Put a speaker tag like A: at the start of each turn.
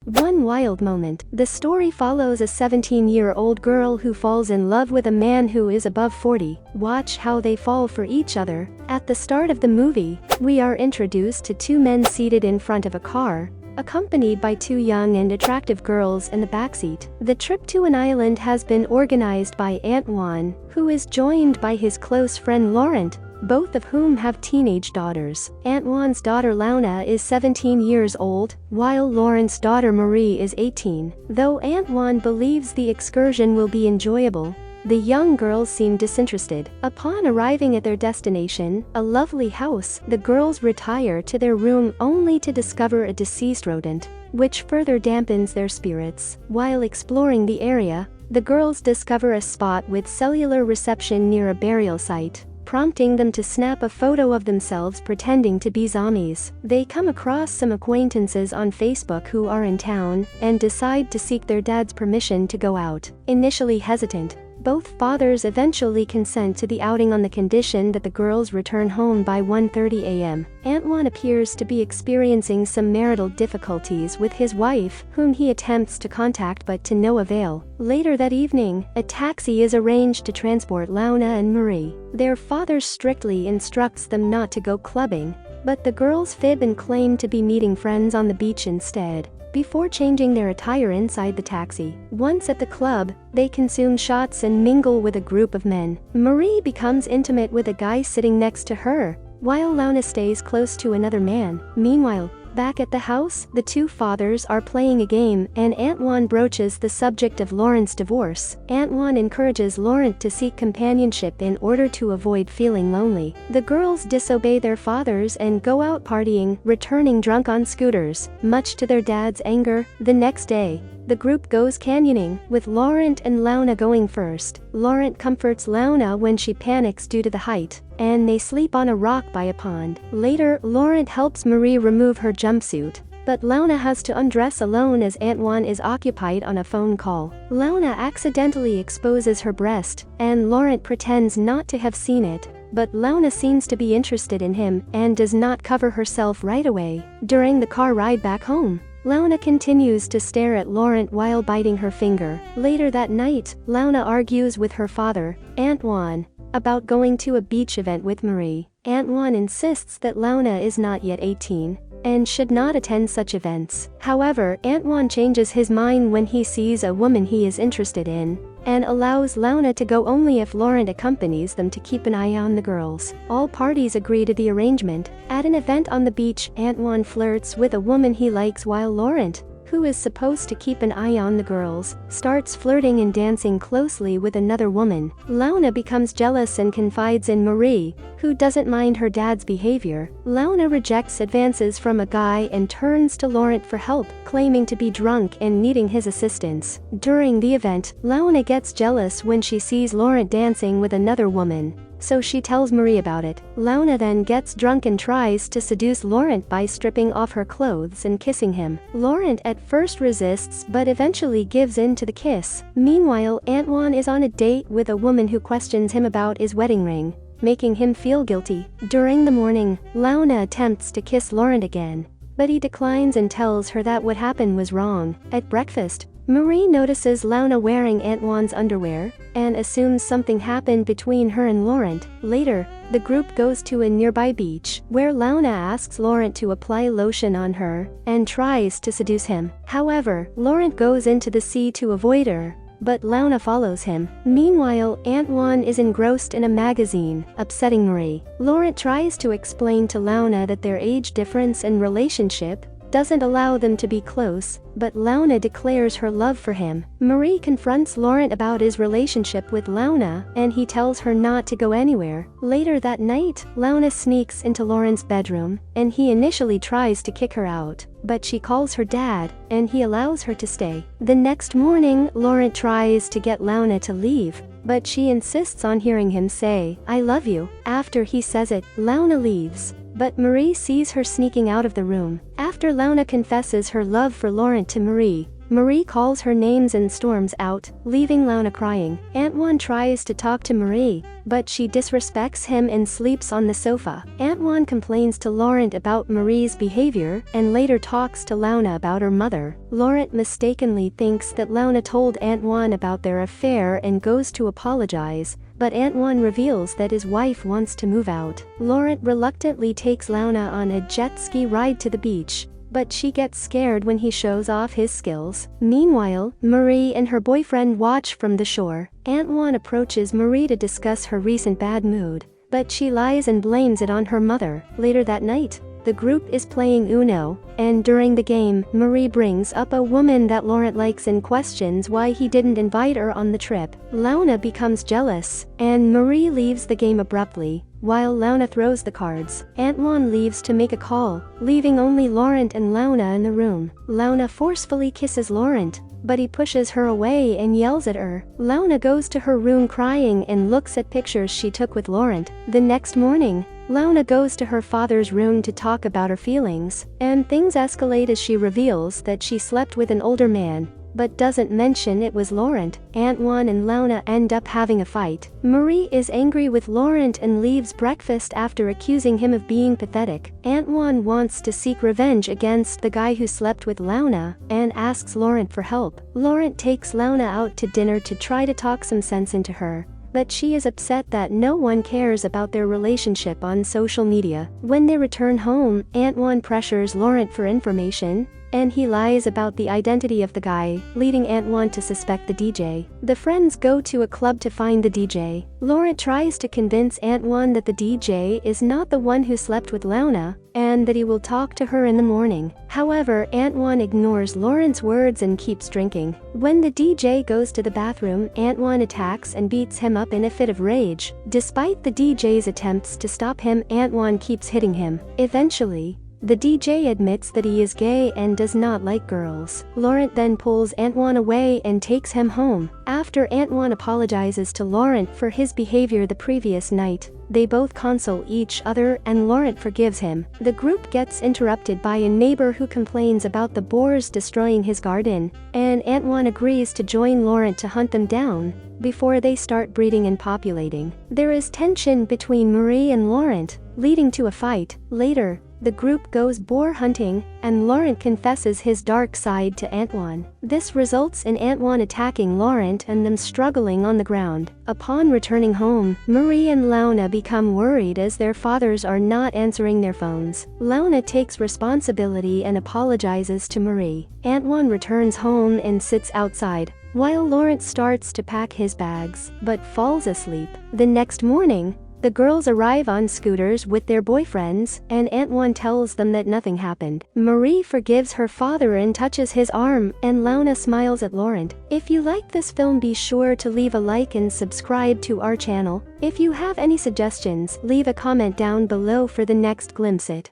A: One wild moment. The story follows a 17-year-old girl who falls in love with a man who is above 40. Watch how they fall for each other. At the start of the movie, we are introduced to two men seated in front of a car, accompanied by two young and attractive girls in the backseat. The trip to an island has been organized by Antoine, who is joined by his close friend Laurent, both of whom have teenage daughters. Antoine's daughter Launa is 17 years old, while Laurent's daughter Marie is 18. Though Antoine believes the excursion will be enjoyable, the young girls seem disinterested. Upon arriving at their destination, a lovely house, the girls retire to their room only to discover a deceased rodent, which further dampens their spirits. While exploring the area, the girls discover a spot with cellular reception near a burial site, prompting them to snap a photo of themselves pretending to be zombies. They come across some acquaintances on Facebook who are in town, and decide to seek their dad's permission to go out. Initially hesitant, both fathers eventually consent to the outing on the condition that the girls return home by 1:30 a.m. Antoine appears to be experiencing some marital difficulties with his wife, whom he attempts to contact but to no avail. Later that evening, a taxi is arranged to transport Launa and Marie. Their father strictly instructs them not to go clubbing, but the girls fib and claim to be meeting friends on the beach instead, before changing their attire inside the taxi. Once at the club, they consume shots and mingle with a group of men. Marie becomes intimate with a guy sitting next to her, while Launa stays close to another man. Meanwhile, back at the house, the two fathers are playing a game, and Antoine broaches the subject of Laurent's divorce. Antoine encourages Laurent to seek companionship in order to avoid feeling lonely. The girls disobey their fathers and go out partying, returning drunk on scooters, much to their dad's anger. The next day, the group goes canyoning, with Laurent and Launa going first. Laurent comforts Launa when she panics due to the height, and they sleep on a rock by a pond. Later, Laurent helps Marie remove her jumpsuit, but Launa has to undress alone as Antoine is occupied on a phone call. Launa accidentally exposes her breast, and Laurent pretends not to have seen it, but Launa seems to be interested in him and does not cover herself right away. During the car ride back home, Launa continues to stare at Laurent while biting her finger. Later that night, Launa argues with her father, Antoine, about going to a beach event with Marie. Antoine insists that Launa is not yet 18 and should not attend such events. However, Antoine changes his mind when he sees a woman he is interested in, and allows Launa to go only if Laurent accompanies them to keep an eye on the girls. All parties agree to the arrangement. At an event on the beach, Antoine flirts with a woman he likes while Laurent, who is supposed to keep an eye on the girls, starts flirting and dancing closely with another woman. Launa becomes jealous and confides in Marie, who doesn't mind her dad's behavior. Launa rejects advances from a guy and turns to Laurent for help, claiming to be drunk and needing his assistance. During the event, Launa gets jealous when she sees Laurent dancing with another woman, so she tells Marie about it. Launa then gets drunk and tries to seduce Laurent by stripping off her clothes and kissing him. Laurent at first resists but eventually gives in to the kiss. Meanwhile, Antoine is on a date with a woman who questions him about his wedding ring, making him feel guilty. During the morning, Launa attempts to kiss Laurent again, but he declines and tells her that what happened was wrong. At breakfast, Marie notices Launa wearing Antoine's underwear, and assumes something happened between her and Laurent. Later, the group goes to a nearby beach, where Launa asks Laurent to apply lotion on her, and tries to seduce him. However, Laurent goes into the sea to avoid her, but Launa follows him. Meanwhile, Antoine is engrossed in a magazine, upsetting Marie. Laurent tries to explain to Launa that their age difference and relationship doesn't allow them to be close, but Launa declares her love for him. Marie confronts Laurent about his relationship with Launa, and he tells her not to go anywhere. Later that night, Launa sneaks into Laurent's bedroom, and he initially tries to kick her out, but she calls her dad, and he allows her to stay. The next morning, Laurent tries to get Launa to leave, but she insists on hearing him say, "I love you." After he says it, Launa leaves, but Marie sees her sneaking out of the room. After Launa confesses her love for Laurent to Marie, Marie calls her names and storms out, leaving Launa crying. Antoine tries to talk to Marie, but she disrespects him and sleeps on the sofa. Antoine complains to Laurent about Marie's behavior and later talks to Launa about her mother. Laurent mistakenly thinks that Launa told Antoine about their affair and goes to apologize, but Antoine reveals that his wife wants to move out. Laurent reluctantly takes Launa on a jet ski ride to the beach, but she gets scared when he shows off his skills. Meanwhile, Marie and her boyfriend watch from the shore. Antoine approaches Marie to discuss her recent bad mood, but she lies and blames it on her mother. Later that night, the group is playing Uno, and during the game, Marie brings up a woman that Laurent likes and questions why he didn't invite her on the trip. Launa becomes jealous, and Marie leaves the game abruptly. While Launa throws the cards, Antoine leaves to make a call, leaving only Laurent and Launa in the room. Launa forcefully kisses Laurent, but he pushes her away and yells at her. Launa goes to her room crying and looks at pictures she took with Laurent. The next morning, Launa goes to her father's room to talk about her feelings, and things escalate as she reveals that she slept with an older man, but doesn't mention it was Laurent. Antoine and Launa end up having a fight. Marie is angry with Laurent and leaves breakfast after accusing him of being pathetic. Antoine wants to seek revenge against the guy who slept with Launa and asks Laurent for help. Laurent takes Launa out to dinner to try to talk some sense into her, but she is upset that no one cares about their relationship on social media. When they return home, Antoine pressures Laurent for information, and he lies about the identity of the guy, leading Antoine to suspect the DJ. The friends go to a club to find the DJ. Laurent tries to convince Antoine that the DJ is not the one who slept with Launa, and that he will talk to her in the morning. However, Antoine ignores Laurent's words and keeps drinking. When the DJ goes to the bathroom, Antoine attacks and beats him up in a fit of rage. Despite the DJ's attempts to stop him, Antoine keeps hitting him. Eventually, the DJ admits that he is gay and does not like girls. Laurent then pulls Antoine away and takes him home. After Antoine apologizes to Laurent for his behavior the previous night, they both console each other and Laurent forgives him. The group gets interrupted by a neighbor who complains about the boars destroying his garden, and Antoine agrees to join Laurent to hunt them down before they start breeding and populating. There is tension between Marie and Laurent, leading to a fight. Later, the group goes boar hunting, and Laurent confesses his dark side to Antoine. This results in Antoine attacking Laurent and them struggling on the ground. Upon returning home, Marie and Launa become worried as their fathers are not answering their phones. Launa takes responsibility and apologizes to Marie. Antoine returns home and sits outside, while Laurent starts to pack his bags, but falls asleep. The next morning, the girls arrive on scooters with their boyfriends, and Antoine tells them that nothing happened. Marie forgives her father and touches his arm, and Launa smiles at Laurent. If you like this film, be sure to leave a like and subscribe to our channel. If you have any suggestions, leave a comment down below for the next glimpse it.